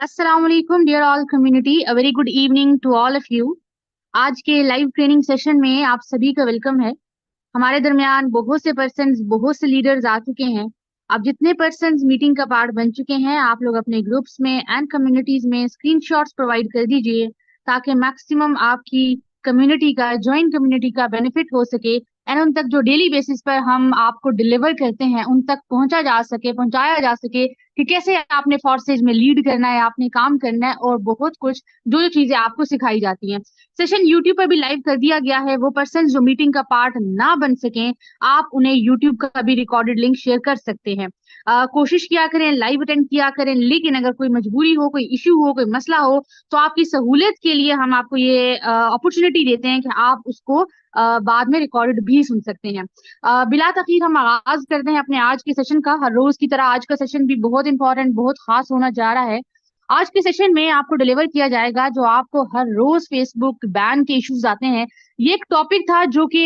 अस्सलाम वालेकुम dear all community, a very good evening to all of you. आज के लाइव ट्रेनिंग सेशन में आप सभी का वेलकम है। हमारे दरमियान बहुत से पर्सन्स, बहुत से लीडर्स आ चुके हैं। अब जितने पर्सन्स मीटिंग का पार्ट बन चुके हैं, आप लोग अपने ग्रुप्स में एंड कम्युनिटीज में स्क्रीनशॉट्स प्रोवाइड कर दीजिए ताकि मैक्सिमम आपकी कम्युनिटी का, ज्वाइंट कम्युनिटी का बेनिफिट हो सके एंड उन तक जो डेली बेसिस पर हम आपको डिलीवर करते हैं उन तक पहुंचा जा सके, पहुंचाया जा सके कि कैसे आपने फोर्सेज में लीड करना है, आपने काम करना है और बहुत कुछ जो जो चीजें आपको सिखाई जाती हैं। सेशन यूट्यूब पर भी लाइव कर दिया गया है। वो पर्सन जो मीटिंग का पार्ट ना बन सकें, आप उन्हें यूट्यूब का भी रिकॉर्डेड लिंक शेयर कर सकते हैं। कोशिश किया करें, लाइव अटेंड किया करें, लेकिन अगर कोई मजबूरी हो, कोई इश्यू हो, कोई मसला हो तो आपकी सहूलियत के लिए हम आपको ये अपॉर्चुनिटी देते हैं कि आप उसको बाद में रिकॉर्डेड भी सुन सकते हैं। बिला तखीर हम आगाज करते हैं अपने आज के सेशन का। हर रोज की तरह आज का सेशन भी बहुत इंपॉर्टेंट, बहुत खास होना जा रहा है। आज के सेशन में आपको डिलीवर किया जाएगा जो आपको हर रोज फेसबुक बैन के इश्यूज आते हैं। ये एक टॉपिक था जो कि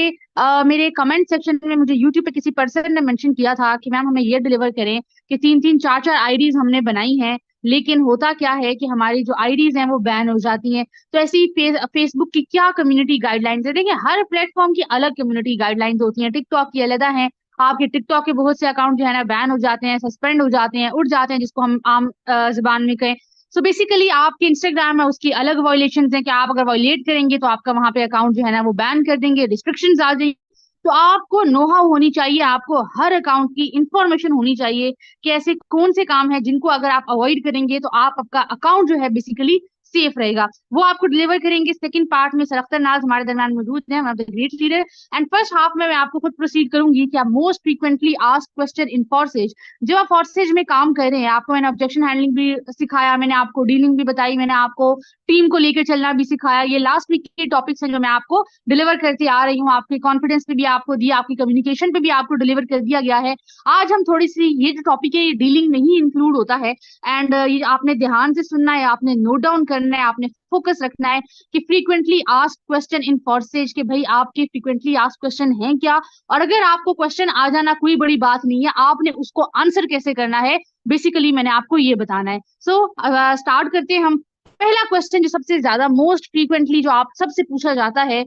मेरे कमेंट सेक्शन में मुझे यूट्यूब पे किसी पर्सन ने मेंशन किया था कि मैम हमें ये डिलीवर करें कि तीन तीन चार चार आईडीज हमने बनाई हैं, लेकिन होता क्या है कि हमारी जो आईडीज हैं वो बैन हो जाती हैं। तो ऐसी फेसबुक की क्या कम्युनिटी गाइडलाइंस है? देखिए, हर प्लेटफॉर्म की अलग कम्युनिटी गाइडलाइंस होती हैं। टिकटॉक की अलग है। आपके टिकटॉक के बहुत से अकाउंट जो है ना बैन हो जाते हैं, सस्पेंड हो जाते हैं, उड़ जाते हैं, जिसको हम आम जुबान में कहें। सो बेसिकली आपके इंस्टाग्राम है उसकी अलग वायलेशन है कि आप अगर वायलेट करेंगे तो आपका वहां पे अकाउंट जो है ना वो बैन कर देंगे, रिस्ट्रिक्शंस आ जाएंगी। तो आपको नोहाउ होनी चाहिए, आपको हर अकाउंट की इंफॉर्मेशन होनी चाहिए कि ऐसे कौन से काम है जिनको अगर आप अवॉइड करेंगे तो आप आपका अकाउंट जो है बेसिकली सेफ रहेगा। वो आपको डिलीवर करेंगे सेकंड पार्ट में। सर अख्तर नाज हमारे दरम्यान मौजूद है, one of the great leader. And first half में मैं आपको खुद प्रोसीड करूंगी कि आप most frequently asked question in forces. जब आप फोर्सेज में काम कर रहे हैं, आपको मैंने ऑब्जेक्शन हैंडलिंग भी सिखाया, मैंने आपको डीलिंग भी बताई, मैंने आपको टीम को लेकर चलना भी सिखाया। ये लास्ट वीक के टॉपिक्स हैं जो मैं आपको डिलीवर करती आ रही हूँ। आपके कॉन्फिडेंस पे भी आपको दिया, आपकी कम्युनिकेशन पे भी आपको डिलीवर कर दिया गया है। आज हम थोड़ी सी, ये जो टॉपिक है ये डीलिंग में ही इंक्लूड होता है। एंड ये आपने ध्यान से सुनना है, आपने नोट डाउन करना है, आपने फोकस रखना है कि frequently asked question in forces के भाई आपके फ्रीक्वेंटली आस्क्ड क्वेश्चन हैं क्या। और अगर आपको क्वेश्चन आ जाना कोई बड़ी बात नहीं है, आपने उसको आंसर कैसे करना है बेसिकली मैंने आपको ये बताना है। सो स्टार्ट करते हैं हम। पहला क्वेश्चन जो सबसे ज्यादा मोस्ट फ्रीक्वेंटली जो आप सबसे पूछा जाता है,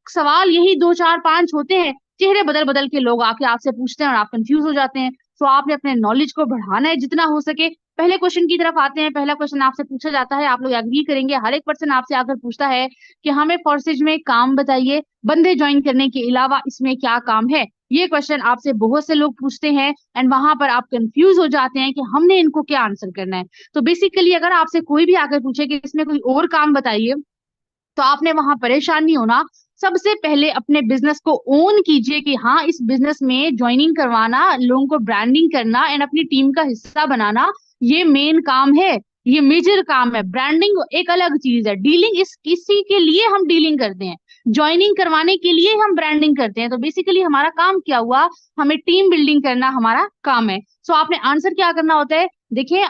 सवाल यही दो चार पांच होते हैं। चेहरे बदल बदल के लोग आके आपसे पूछते हैं और आप कंफ्यूज हो जाते हैं। तो आपने अपने नॉलेज को बढ़ाना है जितना हो सके। पहले क्वेश्चन की तरफ आते हैं। पहला क्वेश्चन आपसे पूछा जाता है, आप लोग एग्री करेंगे, हर एक पर्सन आपसे आकर पूछता है कि हमें फोर्सेज में काम बताइए, बंदे ज्वाइन करने के अलावा इसमें क्या काम है। ये क्वेश्चन आपसे बहुत से लोग पूछते हैं एंड वहां पर आप कंफ्यूज हो जाते हैं कि हमने इनको क्या आंसर करना है। तो बेसिकली अगर आपसे कोई भी आकर पूछे कि इसमें कोई और काम बताइए तो आपने वहां परेशान नहीं होना। सबसे पहले अपने बिजनेस को ओन कीजिए कि हाँ, इस बिजनेस में ज्वाइनिंग करवाना, लोगों को ब्रांडिंग करना एंड अपनी टीम का हिस्सा बनाना, ये मेन काम है, ये मेजर काम है। ब्रांडिंग एक अलग चीज है, डीलिंग इस किसी के लिए हम डीलिंग करते हैं, ज्वाइनिंग करवाने के लिए हम ब्रांडिंग करते हैं। तो बेसिकली हमारा काम क्या हुआ, हमें टीम बिल्डिंग करना हमारा काम है। सो आपने आंसर क्या करना होता है? देखिए,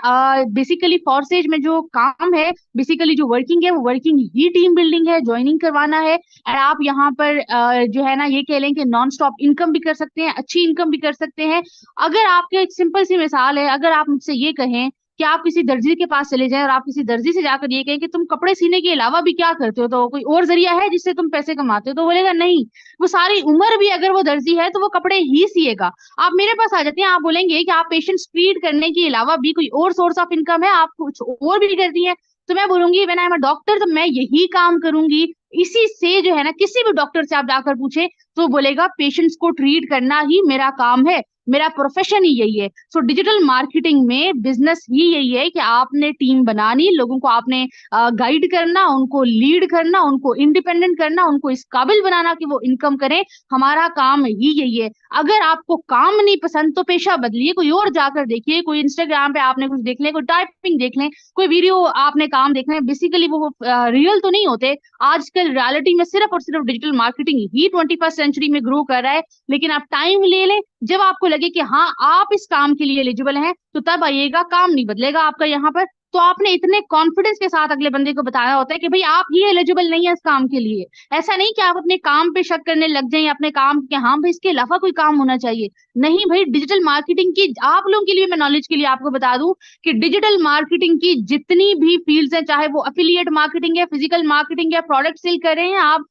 बेसिकली फोर्सेज में जो काम है, बेसिकली जो वर्किंग है वो वर्किंग ही टीम बिल्डिंग है, ज्वाइनिंग करवाना है। एंड आप यहाँ पर जो है ना ये कह लें कि नॉन स्टॉप इनकम भी कर सकते हैं, अच्छी इनकम भी कर सकते हैं। अगर आपके, एक सिंपल सी मिसाल है, अगर आप मुझसे ये कहें कि आप किसी दर्जी के पास चले जाएं और आप किसी दर्जी से जाकर ये कहें कि तुम कपड़े सीने के अलावा भी क्या करते हो, तो कोई और जरिया है जिससे तुम पैसे कमाते हो, तो बोलेगा नहीं। वो सारी उम्र भी अगर वो दर्जी है तो वो कपड़े ही सिएगा। आप मेरे पास आ जाते हैं, आप बोलेंगे कि आप पेशेंट्स ट्रीट करने के अलावा भी कोई और सोर्स ऑफ इनकम है, आप कुछ और भी करती हैं। तो मैं बोलूंगी when I am a doctor, तो मैं यही काम करूंगी। इसी से जो है ना, किसी भी डॉक्टर से आप जाकर पूछे तो बोलेगा पेशेंट्स को ट्रीट करना ही मेरा काम है, मेरा प्रोफेशन ही यही है। सो डिजिटल मार्केटिंग में बिजनेस ही यही है कि आपने टीम बनानी, लोगों को आपने गाइड करना, उनको लीड करना, उनको इंडिपेंडेंट करना, उनको इस काबिल बनाना कि वो इनकम करें। हमारा काम ही यही है। अगर आपको काम नहीं पसंद तो पेशा बदलिए, कोई और जाकर देखिए, कोई इंस्टाग्राम पे आपने कुछ देख लें, कोई टाइपिंग देख लें, कोई वीडियो आपने काम देख लें। बेसिकली वो रियल तो नहीं होते। आजकल रियलिटी में सिर्फ और सिर्फ डिजिटल मार्केटिंग ही 21st सेंचुरी में ग्रो कर रहा है। लेकिन आप टाइम ले लें, जब आपको लगे कि हाँ आप इस काम के लिए एलिजिबल हैं तो तब आइएगा, काम नहीं बदलेगा आपका यहाँ पर। तो आपने इतने कॉन्फिडेंस के साथ अगले बंदे को बताया होता है कि भाई आप ये एलिजिबल नहीं है इस काम के लिए। ऐसा नहीं कि आप अपने काम पे शक करने लग जाएं, अपने काम के, हाँ भाई इसके अलावा कोई काम होना चाहिए। नहीं भाई, डिजिटल मार्केटिंग की आप लोगों के लिए, मैं नॉलेज के लिए आपको बता दूं कि डिजिटल मार्केटिंग की जितनी भी फील्ड्स हैं, चाहे वो अफिलिएट मार्केटिंग है, फिजिकल मार्केटिंग है, प्रोडक्ट सेल कर रहे हैं आप,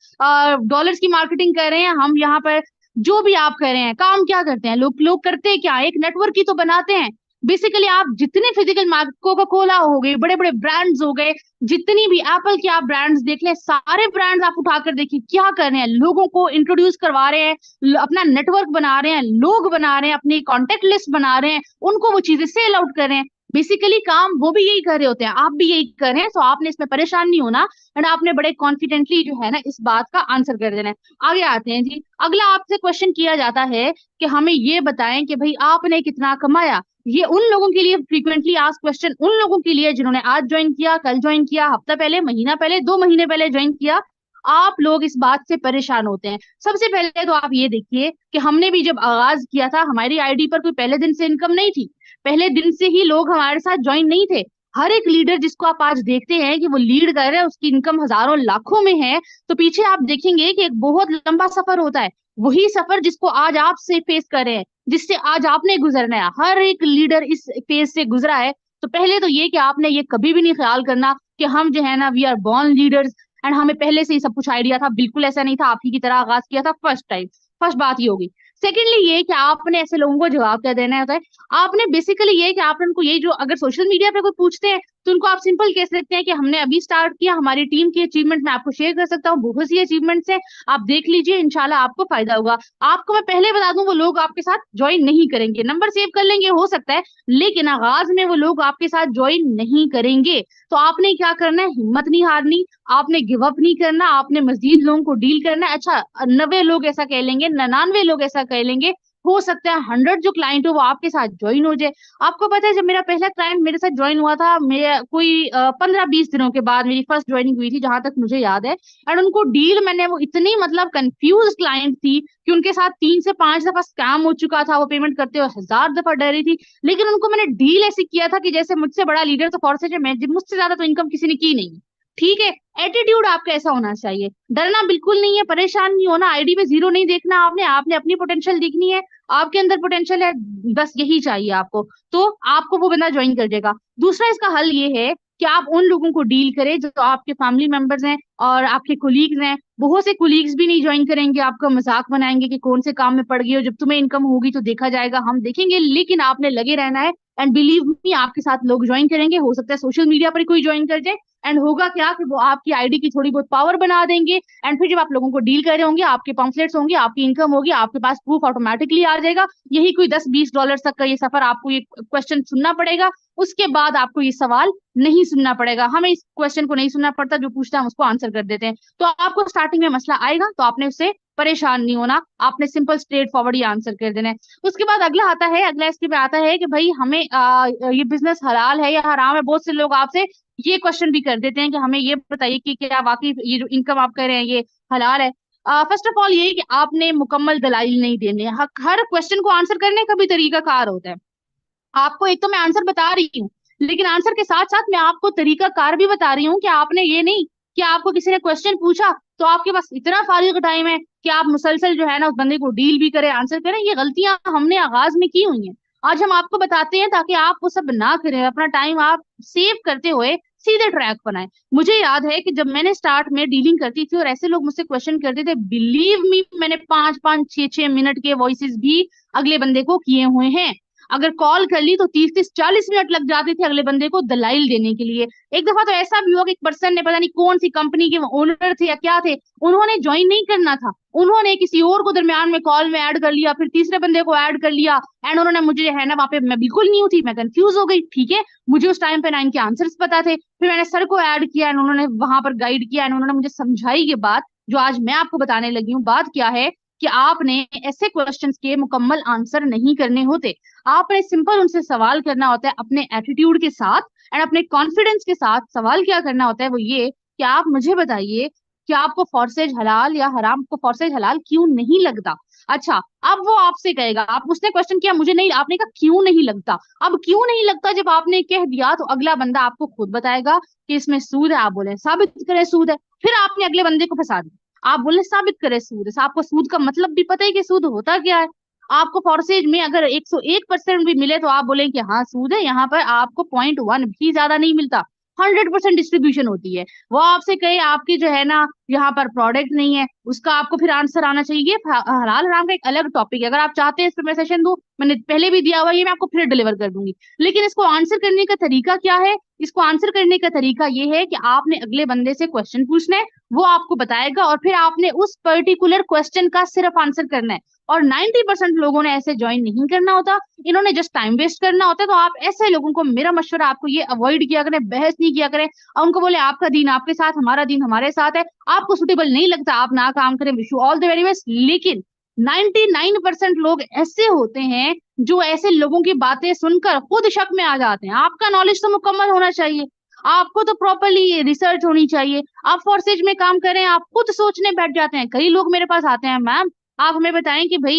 डॉलर्स की मार्केटिंग कर रहे हैं, हम यहाँ पर जो भी आप कर रहे हैं, काम क्या करते हैं लोग, लोग करते हैं क्या, एक नेटवर्क ही तो बनाते हैं। बेसिकली आप जितने फिजिकल मार्केट, कोका कोला हो गए, बड़े बड़े ब्रांड्स हो गए, जितनी भी एप्पल के आप ब्रांड्स देख लें, सारे ब्रांड्स आप उठाकर देखिए क्या कर रहे हैं, लोगों को इंट्रोड्यूस करवा रहे हैं, अपना नेटवर्क बना रहे हैं, लोग बना रहे हैं, अपनी कॉन्टेक्ट लिस्ट बना रहे हैं, उनको वो चीजें सेल आउट कर रहे हैं। बेसिकली काम वो भी यही कर रहे होते हैं, आप भी यही कर रहे हैं, तो आपने इसमें परेशान नहीं होना, एंड आपने बड़े कॉन्फिडेंटली जो है ना इस बात का आंसर कर देना है। आगे आते हैं जी। अगला आपसे क्वेश्चन किया जाता है कि हमें ये बताएं कि भाई आपने कितना कमाया। ये उन लोगों के लिए फ्रीक्वेंटली आस्क क्वेश्चन, उन लोगों के लिए जिन्होंने आज ज्वाइन किया, कल ज्वाइन किया, हफ्ता पहले, महीना पहले, 2 महीने पहले ज्वाइन किया। आप लोग इस बात से परेशान होते हैं। सबसे पहले तो आप ये देखिए कि हमने भी जब आगाज किया था, हमारी आईडी पर कोई पहले दिन से इनकम नहीं थी, पहले दिन से ही लोग हमारे साथ ज्वाइन नहीं थे। हर एक लीडर जिसको आप आज देखते हैं कि वो लीड कर रहे हैं, उसकी इनकम हजारों लाखों में है, तो पीछे आप देखेंगे कि एक बहुत लंबा सफर होता है। वही सफर जिसको आज आप से फेस कर रहे हैं, जिससे आज आपने गुजरना है, हर एक लीडर इस फेज से गुजरा है। तो पहले तो ये कि आपने ये कभी भी नहीं ख्याल करना कि हम जो है ना we are born leaders and हमें पहले से ही सब कुछ आइडिया था। बिल्कुल ऐसा नहीं था, आप ही की तरह आगाज किया था फर्स्ट टाइम। फर्स्ट बात ये होगी। सेकेंडली ये कि आपने ऐसे लोगों को जवाब क्या देना होता है। आपने बेसिकली ये कि आपने उनको, ये जो अगर सोशल मीडिया पे कोई पूछते हैं तो उनको आप सिंपल कह सकते हैं कि हमने अभी स्टार्ट किया, हमारी टीम की अचीवमेंट मैं आपको शेयर कर सकता हूँ, बहुत सी अचीवमेंट्स है, आप देख लीजिए, इंशाल्लाह आपको फायदा होगा। आपको मैं पहले बता दूं, वो लोग आपके साथ ज्वाइन नहीं करेंगे, नंबर सेव कर लेंगे हो सकता है, लेकिन आगाज में वो लोग आपके साथ ज्वाइन नहीं करेंगे। तो आपने क्या करना है, हिम्मत नहीं हारनी, आपने गिव अप नहीं करना, आपने मजीद लोगों को डील करना है। अच्छा, 90 लोग ऐसा कह लेंगे, 99 लोग ऐसा कह लेंगे, हो सकता है 100 जो क्लाइंट हो वो आपके साथ ज्वाइन हो जाए। आपको पता है जब मेरा पहला क्लाइंट मेरे साथ ज्वाइन हुआ था, मेरे कोई 15-20 दिनों के बाद मेरी फर्स्ट ज्वाइनिंग हुई थी, जहां तक मुझे याद है। एंड उनको डील मैंने, वो इतनी मतलब कंफ्यूज क्लाइंट थी कि उनके साथ 3 से 5 दफा स्कैम हो चुका था, वो पेमेंट करते हुए 1000 दफा डर रही थी, लेकिन उनको मैंने डील ऐसी किया था कि जैसे मुझसे बड़ा लीडर तो फॉर मैं, मुझसे ज्यादा तो इनकम किसी ने की नहीं। ठीक है, एटीट्यूड आपका ऐसा होना चाहिए, डरना बिल्कुल नहीं है, परेशान नहीं होना, आईडी पे जीरो नहीं देखना आपने, आपने अपनी पोटेंशियल देखनी है, आपके अंदर पोटेंशियल है, बस यही चाहिए आपको, तो आपको वो बंदा ज्वाइन कर देगा। दूसरा इसका हल ये है कि आप उन लोगों को डील करें जो आपके फैमिली मेंबर्स हैं और आपके कुलीग्स हैं। बहुत से कुलीग्स भी नहीं ज्वाइन करेंगे, आपका मजाक बनाएंगे कि कौन से काम में पड़ गई हो, जब तुम्हें इनकम होगी तो देखा जाएगा, हम देखेंगे, लेकिन आपने लगे रहना है। एंड बिलीव मी, आपके साथ लोग ज्वाइन करेंगे, हो सकता है सोशल मीडिया पर ही कोई ज्वाइन कर जाए, एंड होगा क्या कि वो आपकी आईडी की थोड़ी बहुत पावर बना देंगे, एंड फिर जब आप लोगों को डील कर रहे होंगे, आपके पम्फलेट्स होंगे, आपकी इनकम होगी, आपके पास प्रूफ ऑटोमेटिकली आ जाएगा। यही कोई 10-20 डॉलर तक का ये सफर, आपको ये क्वेश्चन सुनना पड़ेगा, उसके बाद आपको ये सवाल नहीं सुनना पड़ेगा। हमें इस क्वेश्चन को नहीं सुनना पड़ता, जो पूछता है हम उसको आंसर कर देते हैं। तो आपको स्टार्टिंग में मसला आएगा तो आपने उससे परेशान नहीं होना, आपने सिंपल स्ट्रेट फॉरवर्ड ही आंसर कर देना है। उसके बाद अगला आता है, अगला इसके पे आता है कि भाई हमें ये बिजनेस हलाल है या हराम है। बहुत से लोग आपसे ये क्वेश्चन भी कर देते हैं कि हमें ये बताइए कि क्या वाकई ये जो इनकम आप कर रहे हैं ये हलाल है। फर्स्ट ऑफ ऑल ये कि आपने मुकम्मल दलाइल नहीं देने, हर क्वेश्चन को आंसर करने का भी तरीका कार होता है। आपको एक तो मैं आंसर बता रही हूँ, लेकिन आंसर के साथ साथ मैं आपको तरीका कार भी बता रही हूँ कि आपने ये नहीं कि आपको किसी ने क्वेश्चन पूछा तो आपके पास इतना फारिग टाइम है कि आप मुसलसल जो है ना उस बंदे को डील भी करें, आंसर करें। ये गलतियां हमने आगाज में की हुई हैं, आज हम आपको बताते हैं ताकि आप वो सब ना करें, अपना टाइम आप सेव करते हुए सीधे ट्रैक बनाए। मुझे याद है कि जब मैंने स्टार्ट में डीलिंग करती थी और ऐसे लोग मुझसे क्वेश्चन करते थे, बिलीव मी, मैंने 5-5, 6-6 मिनट के वॉइसेस भी अगले बंदे को किए हुए हैं। अगर कॉल कर ली तो 30-40 मिनट लग जाते थे अगले बंदे को दलाइल देने के लिए। एक दफा तो ऐसा भी हुआ कि एक पर्सन ने, पता नहीं कौन सी कंपनी के ओनर थे या क्या थे, उन्होंने ज्वाइन नहीं करना था, उन्होंने किसी और को दरमियान में कॉल में ऐड कर लिया, फिर तीसरे बंदे को ऐड कर लिया, एंड उन्होंने मुझे है ना, वहां पे मैं बिल्कुल न्यू थी, मैं कंफ्यूज हो गई। ठीक है, मुझे उस टाइम पे ना इनके आंसर्स पता थे, फिर मैंने सर को ऐड किया एंड उन्होंने वहां पर गाइड किया एंड उन्होंने मुझे समझाई ये बात जो आज मैं आपको बताने लगी हूँ। बात क्या है कि आपने ऐसे क्वेश्चंस के मुकम्मल आंसर नहीं करने होते, आपने सिंपल उनसे सवाल करना होता है अपने एटीट्यूड के साथ एंड अपने कॉन्फिडेंस के साथ। सवाल क्या करना होता है वो ये कि आप मुझे बताइए कि आपको फॉर्सेज हलाल या हराम को फॉर्सेज हलाल क्यों नहीं लगता। अच्छा, अब वो आपसे कहेगा, आप उसने क्वेश्चन किया मुझे नहीं, आपने कहा क्यों नहीं लगता। अब क्यों नहीं लगता जब आपने कह दिया तो अगला बंदा आपको खुद बताएगा कि इसमें सूद है, आप बोले साबित करें सूद है, फिर आपने अगले बंदे को फंसा दिया, आप बोले साबित करें सूद है, आपको सूद का मतलब भी पता है कि सूद होता क्या है। आपको फॉर्सेज में अगर 101% भी मिले तो आप बोले कि हाँ सूद है, यहाँ पर आपको 0.1 भी ज्यादा नहीं मिलता, 100% डिस्ट्रीब्यूशन होती है। वो आपसे कहे आपकी जो है ना यहाँ पर प्रोडक्ट नहीं है, उसका आपको फिर आंसर आना चाहिए। हलाल हराम का एक अलग टॉपिक है, अगर आप चाहते हैं इस पर मैं सेशन दूं, मैंने पहले भी दिया हुआ है, ये मैं आपको फिर डिलीवर कर दूंगी। लेकिन इसको आंसर करने का तरीका क्या है, इसको आंसर करने का तरीका ये है कि आपने अगले बंदे से क्वेश्चन पूछना है, वो आपको बताएगा और फिर आपने उस पर्टिकुलर क्वेश्चन का सिर्फ आंसर करना है। और 90% लोगों ने ऐसे ज्वाइन नहीं करना होता, इन्होंने जस्ट टाइम वेस्ट करना होता है। तो आप ऐसे लोगों को, मेरा मशवरा आपको ये अवॉइड किया करें, बहस नहीं किया करें और उनको बोले आपका दीन आपके साथ, हमारा दीन हमारे साथ है, आपको सुटेबल नहीं लगता आप ना काम करें, wish you all the very best. लेकिन 99% लोग ऐसे होते हैं जो ऐसे लोगों की बातें सुनकर खुद शक में आ जाते हैं। आपका नॉलेज तो मुकम्मल होना चाहिए, आपको तो प्रॉपरली रिसर्च होनी चाहिए। आप फॉरसेज में काम करें, आप खुद सोचने बैठ जाते हैं। कई लोग मेरे पास आते हैं, मैम आप हमें बताएं कि भाई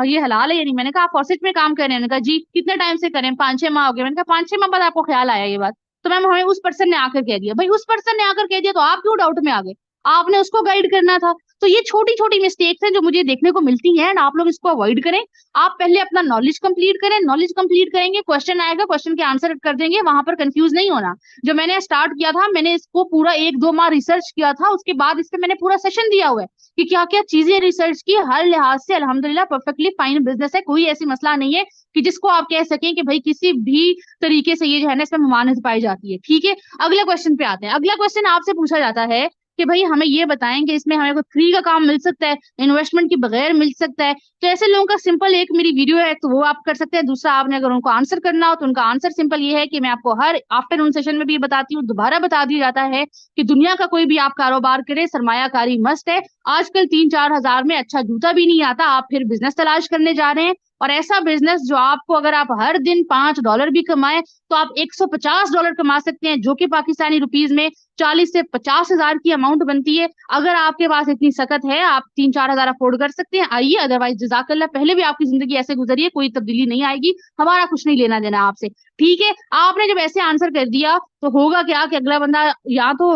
ये हलाल है या नहीं। मैंने कहा आप फॉरसेज में काम कर रहे हैं, मैंने कहा जी कितने टाइम से करें, 5-6 माह हो गए। मैंने कहा 5-6 माह बाद आपको ख्याल आया ये बात, तो मैम हमें उस पर्सन ने आकर कह दिया। भाई उस पर्सन ने आकर कह दिया तो आप क्यों डाउट में आ गए, आपने उसको गाइड करना था। तो ये छोटी छोटी मिस्टेक्स हैं जो मुझे देखने को मिलती हैं, एंड आप लोग इसको अवॉइड करें। आप पहले अपना नॉलेज कंप्लीट करें, नॉलेज कंप्लीट करेंगे, क्वेश्चन आएगा, क्वेश्चन के आंसर कर देंगे, वहां पर कंफ्यूज नहीं होना। जो मैंने स्टार्ट किया था, मैंने इसको पूरा 1-2 माह रिसर्च किया था, उसके बाद इस पे मैंने पूरा सेशन दिया हुआ है कि क्या क्या चीजें रिसर्च की, हर लिहाज से अल्हम्दुलिल्लाह परफेक्टली फाइन बिजनेस है। कोई ऐसी मसला नहीं है कि जिसको आप कह सकें कि भाई किसी भी तरीके से ये जो है ना इसमें ममानत पाई जाती है। ठीक है, अगले क्वेश्चन पे आते हैं। अगला क्वेश्चन आपसे पूछा जाता है कि भाई हमें ये बताएं कि इसमें हमें कोई फ्री का काम मिल सकता है, इन्वेस्टमेंट के बगैर मिल सकता है। तो ऐसे लोगों का सिंपल एक मेरी वीडियो है तो वो आप कर सकते हैं। दूसरा, आपने अगर उनको आंसर करना हो तो उनका आंसर सिंपल ये है कि मैं आपको हर आफ्टरनून सेशन में भी बताती हूँ, दोबारा बता दिया जाता है कि दुनिया का कोई भी आप कारोबार करें, सरमायाकारी मस्त है। आजकल 3-4 हजार में अच्छा जूता भी नहीं आता, आप फिर बिजनेस तलाश करने जा रहे हैं। और ऐसा बिजनेस जो आपको, अगर आप हर दिन $5 भी कमाए तो आप $150 कमा सकते हैं, जो कि पाकिस्तानी रुपीज में 40 से 50 हजार की अमाउंट बनती है। अगर आपके पास इतनी सकत है, आप 3-4 हजार अफोर्ड कर सकते हैं, आइए। अदरवाइज जजाकल्ला, पहले भी आपकी जिंदगी ऐसे गुजरी है, कोई तब्दीली नहीं आएगी, हमारा कुछ नहीं लेना देना आपसे। ठीक है, आपने जब ऐसे आंसर कर दिया तो होगा क्या कि अगला बंदा या तो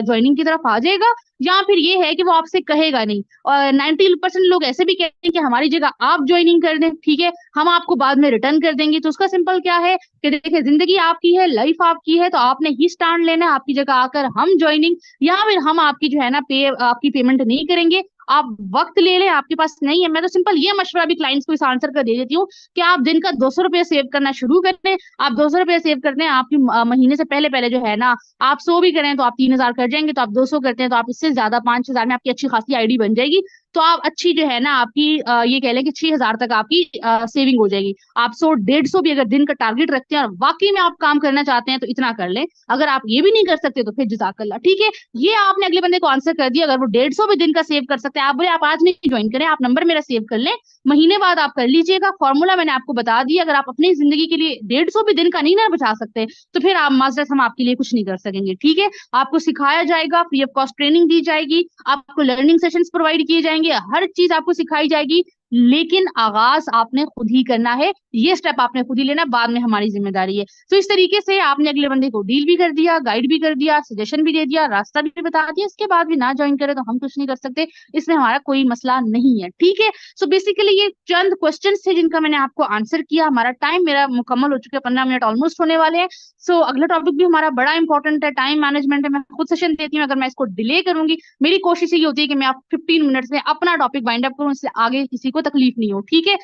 ज्वाइनिंग की तरफ आ जाएगा, या फिर ये है कि वो आपसे कहेगा नहीं। और 90% लोग ऐसे भी कहते हैं कि हमारी जगह आप ज्वाइनिंग कर दें, ठीक है, हम आपको बाद में रिटर्न कर देंगे। तो उसका सिंपल क्या है कि देखिए, जिंदगी आपकी है, लाइफ आपकी है, तो आपने ही स्टैंड लेना है। आपकी जगह आकर हम ज्वाइनिंग या फिर हम आपकी जो है ना आपकी पेमेंट नहीं करेंगे। आप वक्त ले लें, आपके पास नहीं है। मैं तो सिंपल ये मशवरा भी क्लाइंट्स को इस आंसर का दे देती हूँ कि आप दिन का 200 रुपये सेव करना शुरू करें। आप 200 रुपये सेव करते हैं, आपकी महीने से पहले पहले जो है ना, आप 100 भी करें तो आप 3 हजार कर जाएंगे, तो आप 200 करते हैं तो आप इससे ज्यादा 5 हजार में आपकी अच्छी खासी आईडी बन जाएगी। तो आप अच्छी जो है ना आपकी ये कह लें कि 6 हजार तक आपकी सेविंग हो जाएगी। आप 100-150 भी अगर दिन का टारगेट रखते हैं और वाकई में आप काम करना चाहते हैं तो इतना कर लें। अगर आप ये भी नहीं कर सकते तो फिर जज़ाकल्लाह। ठीक है, ये आपने अगले बंदे को आंसर कर दिया। अगर वो 150 भी दिन का सेव कर सकते हैं, आप बोले आप आज नहीं ज्वाइन करें, आप नंबर मेरा सेव कर लें, महीने बाद आप कर लीजिएगा। फॉर्मूला मैंने आपको बता दिया। अगर आप अपनी जिंदगी के लिए 150 भी दिन का नहीं ना बचा सकते तो फिर आप माजरत, हम आपके लिए कुछ नहीं कर सकेंगे। ठीक है, आपको सिखाया जाएगा, फ्री ऑफ कॉस्ट ट्रेनिंग दी जाएगी, आपको लर्निंग सेशंस प्रोवाइड किए जाएंगे, हर चीज आपको सिखाई जाएगी। लेकिन आगाज आपने खुद ही करना है, ये स्टेप आपने खुद ही लेना, बाद में हमारी जिम्मेदारी है। तो इस तरीके से आपने अगले बंदे को डील भी कर दिया, गाइड भी कर दिया, सजेशन भी दे दिया, रास्ता भी बता दिया। इसके बाद भी ना ज्वाइन करे तो हम कुछ नहीं कर सकते, इसमें हमारा कोई मसला नहीं है। ठीक है, सो बेसिकली ये चंद क्वेश्चन थे जिनका मैंने आपको आंसर किया। हमारा टाइम मेरा मुकम्मल हो चुका है, 15 मिनट ऑलमोस्ट होने वाले हैं। सो अगला टॉपिक भी हमारा बड़ा इंपॉर्टेंट है, टाइम मैनेजमेंट है। मैं खुद सेशन देती हूँ, अगर मैं इसको डिले करूंगी, मेरी कोशिश ये होती है कि मैं आप 15 मिनट में अपना टॉपिक वाइंड अप करूँ, इससे आगे किसी को तकलीफ नहीं हो। ठीक है,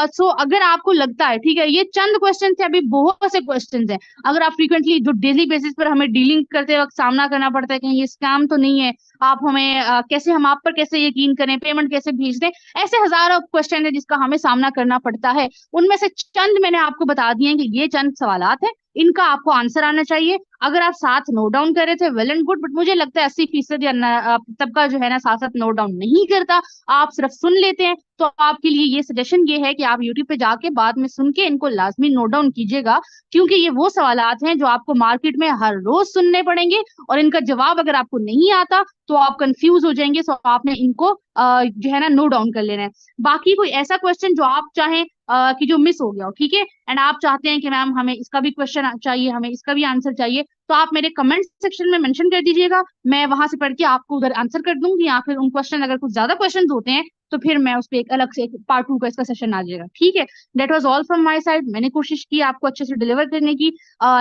सो अगर आपको लगता है, ठीक है, ये चंद क्वेश्चन थे, अभी बहुत से क्वेश्चन हैं। अगर आप फ्रीक्वेंटली जो डेली बेसिस पर हमें डीलिंग करते वक्त सामना करना पड़ता है, कहीं ये स्कैम तो नहीं है, आप हमें कैसे, हम आप पर कैसे यकीन करें, पेमेंट कैसे भेज दें, ऐसे हजारों क्वेश्चन है जिसका हमें सामना करना पड़ता है। उनमें से चंद मैंने आपको बता दिए हैं कि ये चंद सवालात हैं, इनका आपको आंसर आना चाहिए। अगर आप साथ नोट डाउन कर रहे थे वेल एंड गुड, बट मुझे लगता है 80% या तबका जो है ना साथ साथ नोट डाउन नहीं करता, आप सिर्फ सुन लेते हैं। तो आपके लिए ये सजेशन ये है कि आप यूट्यूब पे जाके बाद में सुन के इनको लाजमी नोट डाउन कीजिएगा, क्योंकि ये वो सवालात हैं जो आपको मार्केट में हर रोज सुनने पड़ेंगे, और इनका जवाब अगर आपको नहीं आता तो आप कंफ्यूज हो जाएंगे। सो आपने इनको जो है ना नोट डाउन कर लेना है। बाकी कोई ऐसा क्वेश्चन जो आप चाहें कि जो मिस हो गया हो, ठीक है, एंड आप चाहते हैं कि मैम हमें इसका भी क्वेश्चन चाहिए, हमें इसका भी आंसर चाहिए, तो आप मेरे कमेंट सेक्शन में मेंशन कर दीजिएगा, मैं वहां से पढ़ के आपको उधर आंसर कर दूंगी। या फिर उन क्वेश्चन अगर कुछ ज्यादा क्वेश्चन होते हैं तो फिर मैं उस पर एक अलग से एक पार्ट 2 का इसका सेशन आ जाएगा, ठीक है। That was all from my side, मैंने कोशिश की आपको अच्छे से डिलीवर करने की।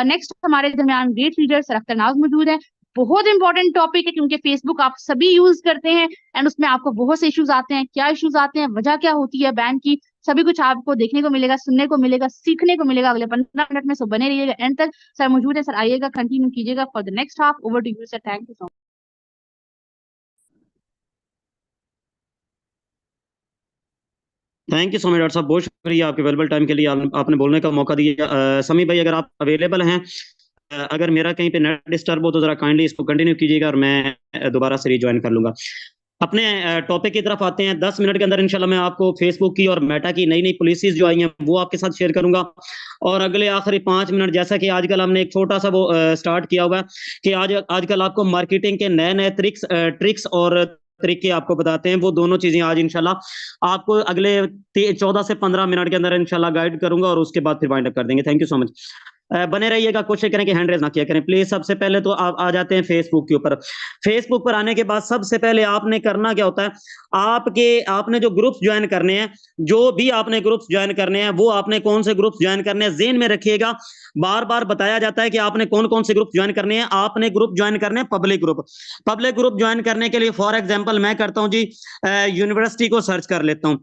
नेक्स्ट हमारे दरमियान ग्रेट लीडर सर अख्तर नाज मौजूद है। बहुत इंपॉर्टेंट टॉपिक है, क्योंकि फेसबुक आप सभी यूज करते हैं एंड उसमें आपको बहुत से इश्यूज आते हैं। क्या इश्यूज आते हैं, वजह क्या होती है बैन की, सभी कुछ आपको देखने को मिलेगा, सुनने को मिलेगा, सीखने को मिलेगा अगले 15 मिनट में। सो बने रहिएगा एंड तक। सर मौजूद है, सर आइएगा, कंटिन्यू कीजिएगा for the next half. Over to you sir, thank you so much. Thank you so much doctor साहब, बहुत शुक्रिया आपके वेलेबल टाइम के लिए, आपने बोलने का मौका दिया। समी भाई, अगर आप अवेलेबल हैं, अगर मेरा कहीं पे नेट डिस्टर्ब हो तो जरा काइंडली इसको कंटिन्यू कीजिएगा और मैं दोबारा से रिज्वाइन कर लूंगा। अपने टॉपिक की तरफ आते हैं। 10 मिनट के अंदर इंशाल्लाह मैं आपको फेसबुक की और मेटा की नई नई पॉलिसीज जो आई हैं वो आपके साथ शेयर करूंगा। और अगले आखिरी 5 मिनट, जैसा कि आजकल हमने एक छोटा सा वो स्टार्ट किया हुआ है कि आजकल आपको मार्केटिंग के नए नए ट्रिक्स और तरीके आपको बताते हैं। वो दोनों चीजें आज इंशाल्लाह आपको अगले 14 से 15 मिनट के अंदर इंशाल्लाह गाइड करूंगा और उसके बाद फिर वाइंड अप कर देंगे। Thank you so much. बने रहिएगा, कोशिश करें कि हैंड रेज ना किया करें प्लीज। सबसे पहले तो आप आ जाते हैं फेसबुक के ऊपर। फेसबुक पर आने के बाद सबसे पहले आपने करना क्या होता है, आपने जो ग्रुप्स ज्वाइन करने हैं, जो भी आपने ग्रुप्स ज्वाइन करने हैं, वो आपने कौन से ग्रुप्स ज्वाइन करने हैं जेन में रखिएगा। बार बार बताया जाता है कि आपने कौन कौन से ग्रुप ज्वाइन करने हैं। आपने ग्रुप ज्वाइन करने हैं public group. Public group join करने के लिए फॉर एग्जाम्पल मैं करता हूं जी, यूनिवर्सिटी को सर्च कर लेता हूं।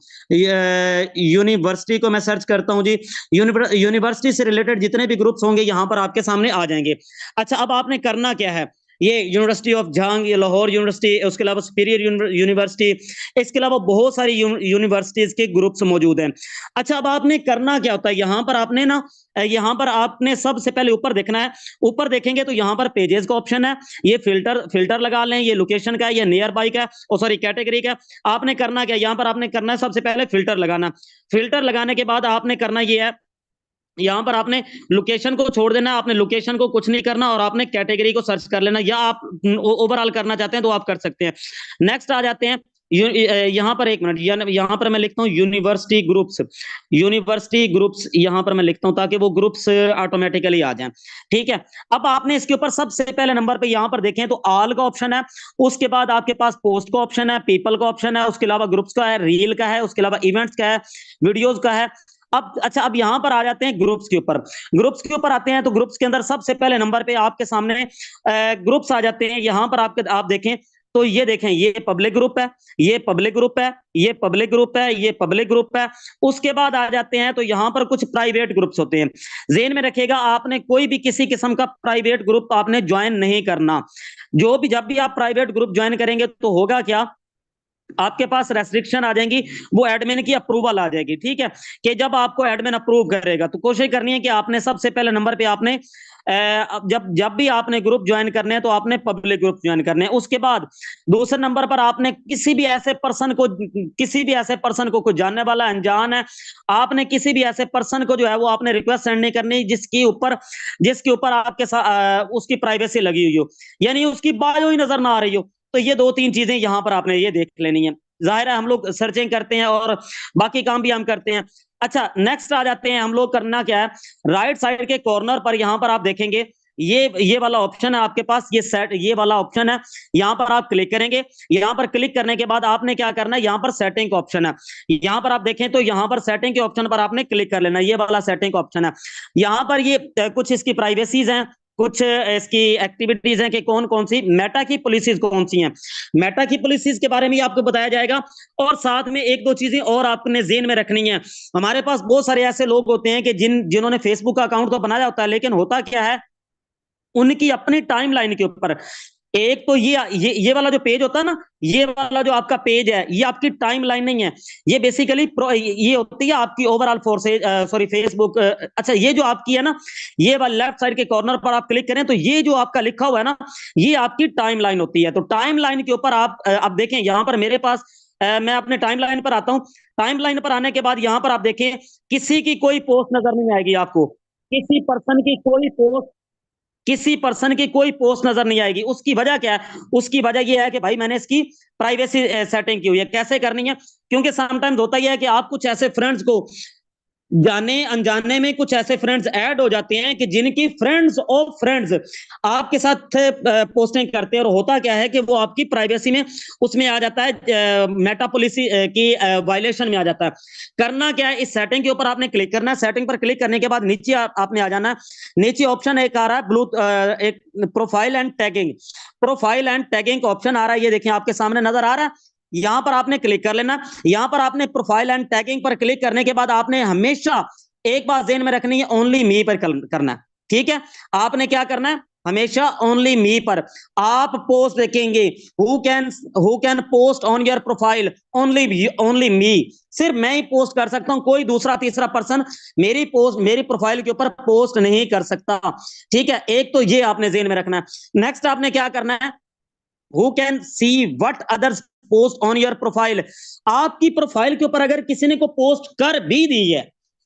यूनिवर्सिटी को मैं सर्च करता हूं जी। यूनिवर्सिटी से रिलेटेड जितने भी ग्रुप्स होंगे यहां पर आपके सामने आ जाएंगे। अच्छा, अब आपने करना क्या है, ये यूनिवर्सिटी ऑफ जहांग, ये लाहौर यूनिवर्सिटी, उसके अलावा सुपीरियर यूनिवर्सिटी, इसके अलावा बहुत सारी यूनिवर्सिटीज के ग्रुप्स मौजूद हैं। अच्छा, अब आपने करना क्या होता है, यहाँ पर आपने ना, यहाँ पर आपने सबसे पहले ऊपर देखना है। ऊपर देखेंगे तो यहाँ पर पेजेस का ऑप्शन है। ये फिल्टर लगा लें, ये लोकेशन का है, ये नियर बाई का है, और सॉरी कैटेगरी का। आपने करना क्या, यहाँ पर आपने करना है सबसे पहले फिल्टर लगाना। फिल्टर लगाने के बाद आपने करना ये है, यहाँ पर आपने लोकेशन को छोड़ देना, आपने लोकेशन को कुछ नहीं करना और आपने कैटेगरी को सर्च कर लेना, या आप ओवरऑल करना चाहते हैं तो आप कर सकते हैं। नेक्स्ट आ जाते हैं, यहाँ पर 1 मिनट, यहाँ पर मैं लिखता हूँ यूनिवर्सिटी ग्रुप्स। यूनिवर्सिटी ग्रुप्स यहाँ पर मैं लिखता हूँ ताकि वो ग्रुप्स ऑटोमेटिकली आ जाएं। ठीक है, अब आपने इसके ऊपर सबसे पहले नंबर पे यहाँ पर देखें तो ऑल का ऑप्शन है, उसके बाद आपके पास पोस्ट का ऑप्शन है, पीपल का ऑप्शन है, उसके अलावा ग्रुप्स का है, रील का है, उसके अलावा इवेंट्स का है, वीडियोज का है। अब अच्छा, अब यहां पर आ जाते हैं ग्रुप्स के ऊपर। ग्रुप्स के ऊपर आते हैं तो ग्रुप्स के अंदर सबसे पहले नंबर पे आपके सामने ग्रुप्स आ जाते हैं। यहां पर आप देखें तो ये देखें, ये पब्लिक ग्रुप है, ये पब्लिक ग्रुप है, ये पब्लिक ग्रुप है, ये पब्लिक ग्रुप है। उसके बाद आ जाते हैं तो यहां पर कुछ प्राइवेट ग्रुप्स होते हैं। जेन में रखिएगा, आपने कोई भी किसी किस्म का प्राइवेट ग्रुप आपने ज्वाइन नहीं करना। जब भी आप प्राइवेट ग्रुप ज्वाइन करेंगे तो होगा क्या, आपके पास रेस्ट्रिक्शन आ जाएंगी, वो एडमिन की अप्रूवल आ जाएगी। ठीक है, कि जब आपको एडमिन अप्रूव करेगा तो कोशिश करनी है कि आपने सबसे पहले नंबर पे आपने जब भी आपने ग्रुप ज्वाइन करने हैं तो आपने पब्लिक ग्रुप ज्वाइन करने हैं। उसके बाद दूसरे नंबर पर आपने किसी भी ऐसे पर्सन को कोई जानने वाला अनजान है, आपने किसी भी ऐसे पर्सन को जो है वो आपने रिक्वेस्ट सेंड नहीं करनी जिसके ऊपर आपके साथ उसकी प्राइवेसी लगी हुई हो, यानी उसकी बायो ही नजर ना आ रही हो। तो ये 2-3 चीजें यहां पर आपने ये देख लेनी है। जाहिर है हम लोग सर्चिंग करते हैं और बाकी काम भी हम करते हैं। अच्छा, नेक्स्ट आ जाते हैं, हम लोग करना क्या है, राइट साइड के कॉर्नर पर यहां पर आप देखेंगे ये वाला ऑप्शन है आपके पास, ये वाला ऑप्शन है, यहां पर आप क्लिक करेंगे। यहां पर क्लिक करने के बाद आपने क्या करना है, यहां पर सेटिंग का ऑप्शन है, यहां पर आप देखें तो यहां पर सेटिंग के ऑप्शन पर आपने क्लिक कर लेना, ये वाला सेटिंग का ऑप्शन है। यहां पर ये कुछ इसकी प्राइवेसीज हैं, कुछ इसकी एक्टिविटीज हैं कि कौन कौन सी मेटा की पॉलिसीज कौन सी हैं। मेटा की पॉलिसीज के बारे में आपको बताया जाएगा, और साथ में 1-2 चीजें और आपने जेन में रखनी है। हमारे पास बहुत सारे ऐसे लोग होते हैं कि जिन्होंने फेसबुक का अकाउंट तो बनाया होता है, लेकिन होता क्या है, उनकी अपनी टाइमलाइन के ऊपर एक तो ये वाला जो पेज होता है ना, ये वाला जो आपका पेज है, ये आपकी टाइमलाइन नहीं है, ये बेसिकली ये होती है आपकी ओवरऑल फोर्सेज, सॉरी फेसबुक। अच्छा, ये जो आपकी है ना, ये वाला लेफ्ट साइड के कॉर्नर पर आप क्लिक करें तो ये जो आपका लिखा हुआ है ना, ये आपकी टाइमलाइन होती है। तो टाइमलाइन के ऊपर आप देखें, यहां पर मेरे पास मैं अपने टाइमलाइन पर आता हूं। टाइमलाइन पर आने के बाद यहां पर आप देखें, किसी की कोई पोस्ट नजर नहीं आएगी आपको, किसी पर्सन की कोई पोस्ट, किसी पर्सन की कोई पोस्ट नजर नहीं आएगी। उसकी वजह क्या है? उसकी वजह यह है कि भाई मैंने इसकी प्राइवेसी सेटिंग की हुई है। कैसे करनी है? क्योंकि समटाइम्स होता ही है कि आप कुछ ऐसे फ्रेंड्स को, जाने अनजाने में कुछ ऐसे फ्रेंड्स ऐड हो जाते हैं कि जिनकी फ्रेंड्स ऑफ फ्रेंड्स आपके साथ पोस्टिंग करते हैं, और होता क्या है कि वो आपकी प्राइवेसी में उसमें आ जाता है, मेटा पॉलिसी की वायलेशन में आ जाता है। करना क्या है? इस सेटिंग के ऊपर आपने क्लिक करना है। सेटिंग पर क्लिक करने के बाद नीचे आपने आ जाना है। नीचे ऑप्शन एक आ रहा है ब्लू, एक profile and tagging, profile and tagging का ऑप्शन आ रहा है, ये देखिए आपके सामने नजर आ रहा है। यहां पर आपने क्लिक कर लेना। यहां पर आपने प्रोफाइल एंड टैगिंग पर क्लिक करने के बाद आपने हमेशा एक बात ध्यान में रखनी है, ओनली मी पर करना है। ठीक है, आपने क्या करना है? हमेशा ओनली मी पर आप पोस्ट देखेंगे। Who can post on your profile? Only me. सिर्फ मैं ही पोस्ट कर सकता हूं, कोई दूसरा तीसरा पर्सन मेरी प्रोफाइल के ऊपर पोस्ट नहीं कर सकता। ठीक है, एक तो ये आपने ध्यान में रखना है। नेक्स्ट आपने क्या करना है? Who can see what others post on your profile? आपकी प्रोफाइल के ऊपर अगर किसी ने को पोस्ट कर भी दी है,